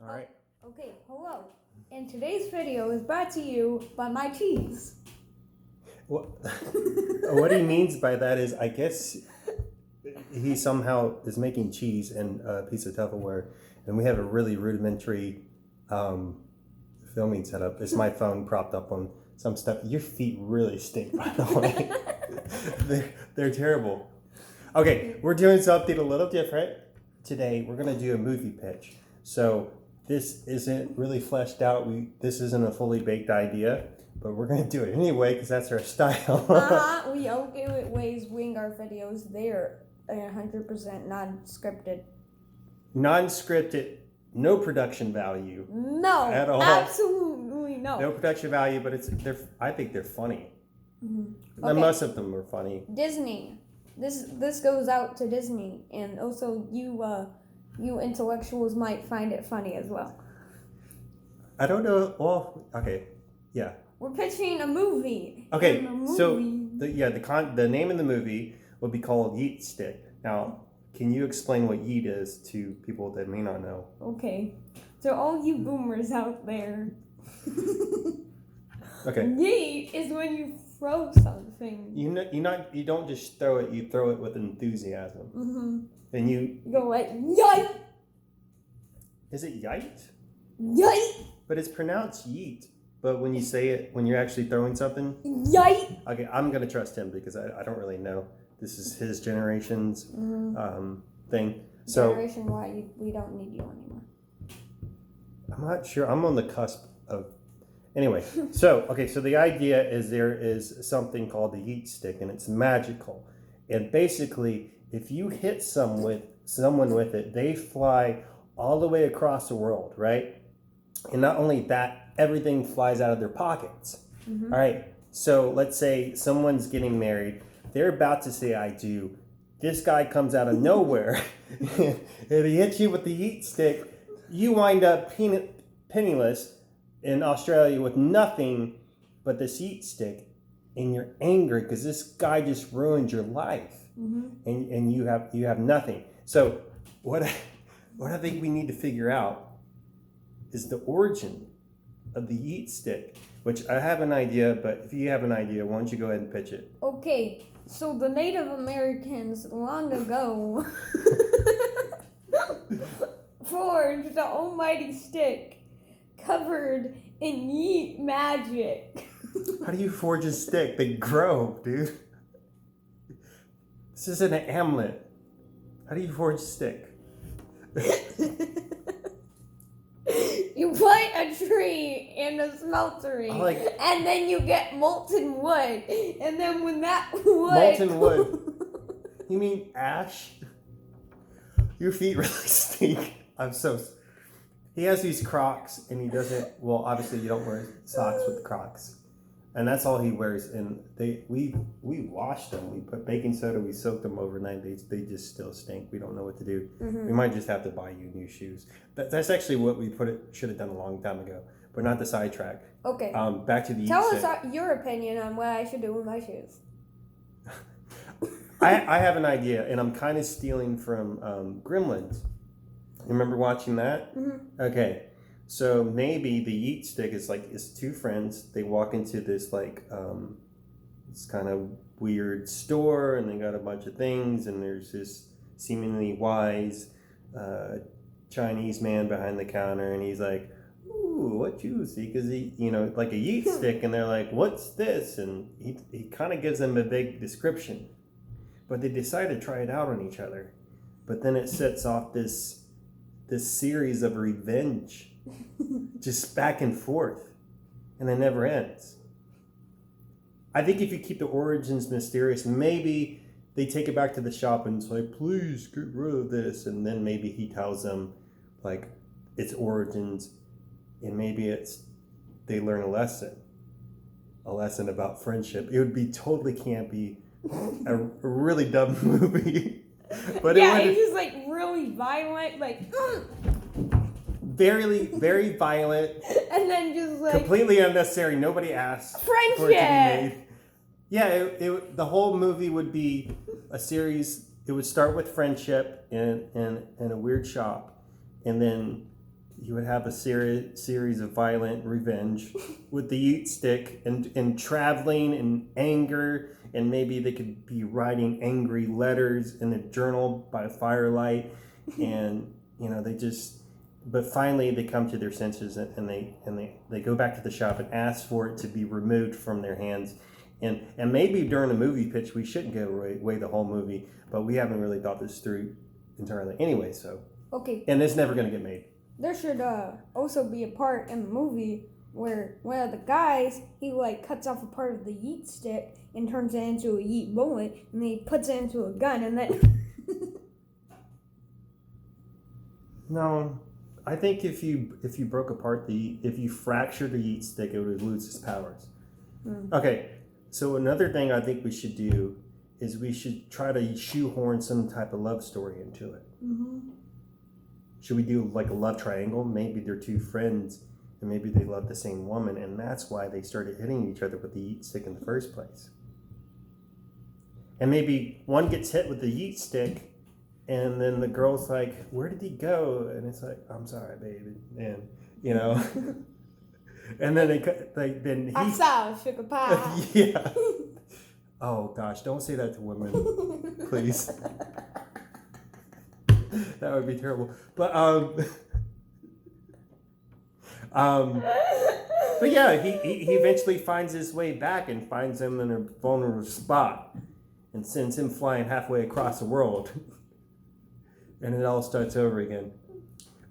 Alright. Okay, hello. And today's video is brought to you by my cheese. What he means by that is, I guess he somehow is making cheese and a piece of Tupperware, and we have a really rudimentary filming setup. It's my phone propped up on some stuff. Your feet really stink, by the way. they're terrible. Okay, we're doing something a little different today. We're going to do a movie pitch. So this isn't really fleshed out. This isn't a fully baked idea, but we're going to do it anyway because that's our style. We always wing our videos. They're 100% non-scripted. Non-scripted, no production value. No, at all. Absolutely no. No production value, but I think they're funny. Mm-hmm. Okay. Most of them are funny. Disney. This goes out to Disney, and also you intellectuals might find it funny as well. I don't know. Well, okay, yeah. We're pitching a movie. Okay, so the name of the movie will be called Yeet Stick. Now, can you explain what yeet is to people that may not know? Okay, so all you boomers out there. Okay. Yeet is when you throw something. You don't just throw it. You throw it with enthusiasm. Mm-hmm. And you go like yite. Is it yite? Yite. But it's pronounced yeet. But when you say it, when you're actually throwing something, yite. Okay, I'm gonna trust him because I don't really know. This is his generation's thing. So Generation Y, we don't need you anymore. I'm not sure. I'm on the cusp of. Anyway, so the idea is there is something called the Yeet Stick, and it's magical. And basically, if you hit someone with it, they fly all the way across the world, right? And not only that, everything flies out of their pockets. Mm-hmm. All right. So let's say someone's getting married. They're about to say "I do." This guy comes out of nowhere, and he hits you with the Yeet Stick. You wind up penniless in Australia with nothing but this Yeet Stick, and you're angry because this guy just ruined your life, and you have nothing. So what I think we need to figure out is the origin of the Yeet Stick, which I have an idea, but if you have an idea, why don't you go ahead and pitch it? Okay, so the Native Americans long ago forged the almighty stick covered in yeet magic. How do you forge a stick? They grow, dude. This isn't an amulet. How do you forge a stick? You plant a tree in a smeltery, and then you get molten wood. And then when that wood... Molten wood? You mean ash? Your feet really stink. He has these Crocs, and he doesn't... Well, obviously you don't wear socks with Crocs. And that's all he wears. And we washed them. We put baking soda. We soaked them overnight. They just still stink. We don't know what to do. Mm-hmm. We might just have to buy you new shoes. That's actually what we should have done a long time ago. But not the sidetrack. Okay. Back to the. Tell us your opinion on what I should do with my shoes. I have an idea, and I'm kind of stealing from Gremlins. You remember watching that? Mm-hmm. Okay. So maybe the Yeet Stick is two friends. They walk into this this kind of weird store, and they got a bunch of things, and there's this seemingly wise Chinese man behind the counter, and he's like, "Ooh, what you see?" Because he, like a Yeet Stick, and they're like, "What's this?" And he kind of gives them a big description, but they decide to try it out on each other. But then it sets off this series of revenge. Just back and forth, and it never ends. I think if you keep the origins mysterious, maybe they take it back to the shop and it's like, please get rid of this, and then maybe he tells them its origins, and maybe they learn a lesson about friendship. It would be totally campy, a really dumb movie, but it's just really violent, very, very violent, and then just completely unnecessary. Nobody asked friendship for it to be made. Yeah, the whole movie would be a series. It would start with friendship in a weird shop, and then you would have a series of violent revenge with the Yeet stick and traveling and anger, and maybe they could be writing angry letters in a journal by firelight, and but finally they come to their senses and they go back to the shop and ask for it to be removed from their hands. And maybe during a movie pitch we shouldn't give away the whole movie, but we haven't really thought this through entirely anyway, so. Okay. And it's never going to get made. There should also be a part in the movie where one of the guys, he like cuts off a part of the Yeet stick and turns it into a Yeet bullet, and then he puts it into a gun, and then... No, I think if you broke apart if you fractured the Yeet stick, it would lose its powers. Okay, so another thing I think we should do is we should try to shoehorn some type of love story into it. Should we do like a love triangle? Maybe they're two friends and maybe they love the same woman, and that's why they started hitting each other with the Yeet stick in the first place. And maybe one gets hit with the Yeet stick, and then the girl's like, "Where did he go?" And it's like, "I'm sorry, baby," and and then then I saw sugar pie. Yeah. Oh gosh, don't say that to women, please. That would be terrible. But but yeah, he eventually finds his way back and finds him in a vulnerable spot and sends him flying halfway across the world. And it all starts over again.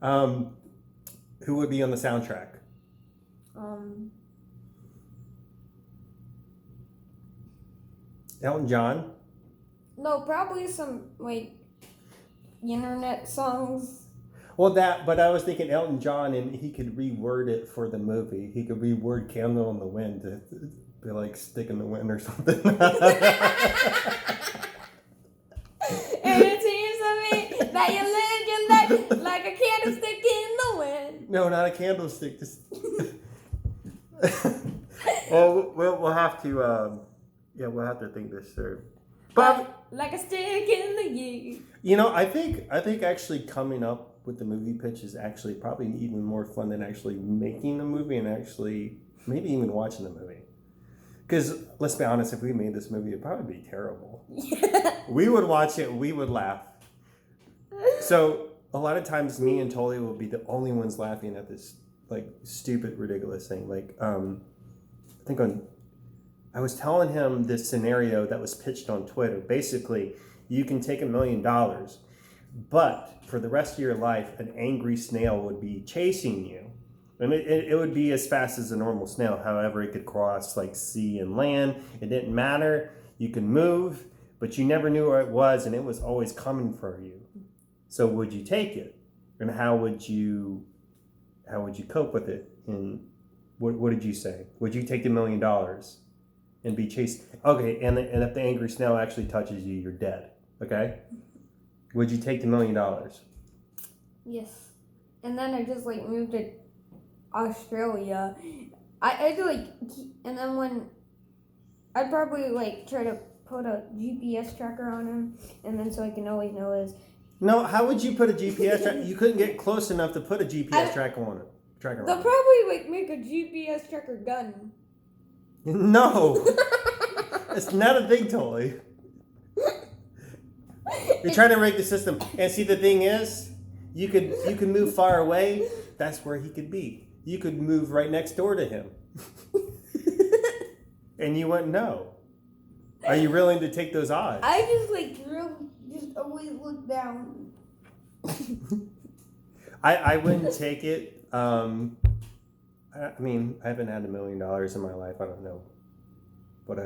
Who would be on the soundtrack? Elton John? No, probably some like internet songs. Well, but I was thinking Elton John, and he could reword it for the movie. He could reword "Candle in the Wind" to be like "Stick in the Wind" or something. And it seems to me that you live your life like a candlestick in the wind. No, not a candlestick. Just. Well, we'll have to. We'll have to think this through. But like a stick in the year. I think actually coming up with the movie pitch is actually probably even more fun than actually making the movie and actually maybe even watching the movie. Because let's be honest, if we made this movie, it'd probably be terrible. Yeah. We would watch it, we would laugh. So a lot of times, me and Tully will be the only ones laughing at this like stupid, ridiculous thing. Like I was telling him this scenario that was pitched on Twitter. Basically, you can take $1 million, but for the rest of your life, an angry snail would be chasing you. And it would be as fast as a normal snail. However, it could cross like sea and land. It didn't matter. You could move, but you never knew where it was, and it was always coming for you. So would you take it? And how would you cope with it? And what did you say? Would you take the $1 million and be chased? Okay, and if the angry snail actually touches you, you're dead. Okay? Would you take the $1 million? Yes. And then I just like moved to Australia. I like, and then when I'd probably like try to put a GPS tracker on him, and then so I can always know his. No, how would you put a GPS tracker? You couldn't get close enough to put a GPS tracker on it. They'll probably like make a GPS tracker gun. No, it's not a thing, Tully. You're trying to rig the system, and see the thing is, you could move far away. That's where he could be. You could move right next door to him, and you wouldn't know. Are you willing to take those odds? I just always look down. I wouldn't take it. I mean, I haven't had $1 million in my life. I don't know what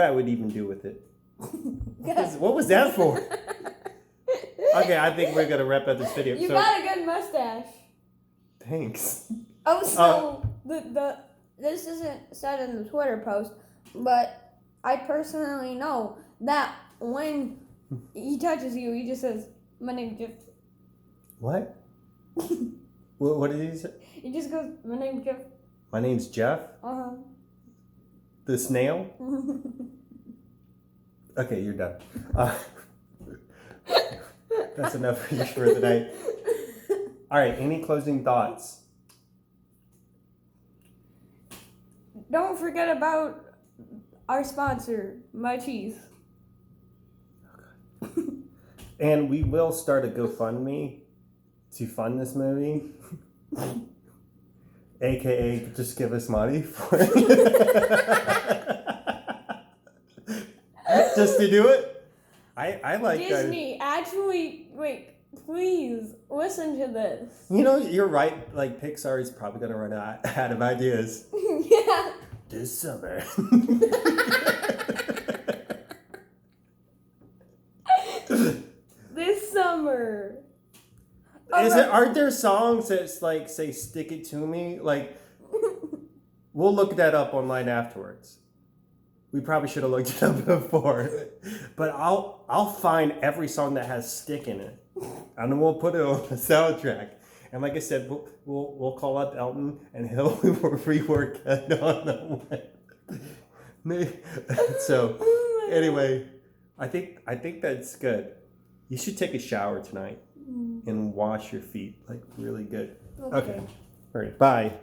I would even do with it. What was that for? Okay, I think we're gonna wrap up this video. You got a good mustache. Thanks. Oh, so this isn't said in the Twitter post, but I personally know that when he touches you, he just says, "My name's Jeff." What? What did he say? He just goes, "My name's Jeff." My name's Jeff? The snail? Okay, you're done. That's enough for you for the night. All right. Any closing thoughts? Don't forget about our sponsor, My Cheese. And we will start a GoFundMe to fund this movie. AKA, just give us money for it. Just to do it. I like Disney, actually, wait, please listen to this. You know, you're right. Like Pixar is probably gonna run out of ideas Yeah. this summer. This summer. Aren't there songs that's like say "Stick It to Me"? Like, we'll look that up online afterwards. We probably should have looked it up before, but I'll find every song that has "stick" in it, and then we'll put it on the soundtrack. And like I said, we'll call up Elton, and he'll rework it on the So anyway, I think that's good. You should take a shower tonight and wash your feet like really good. Okay. All right. Bye.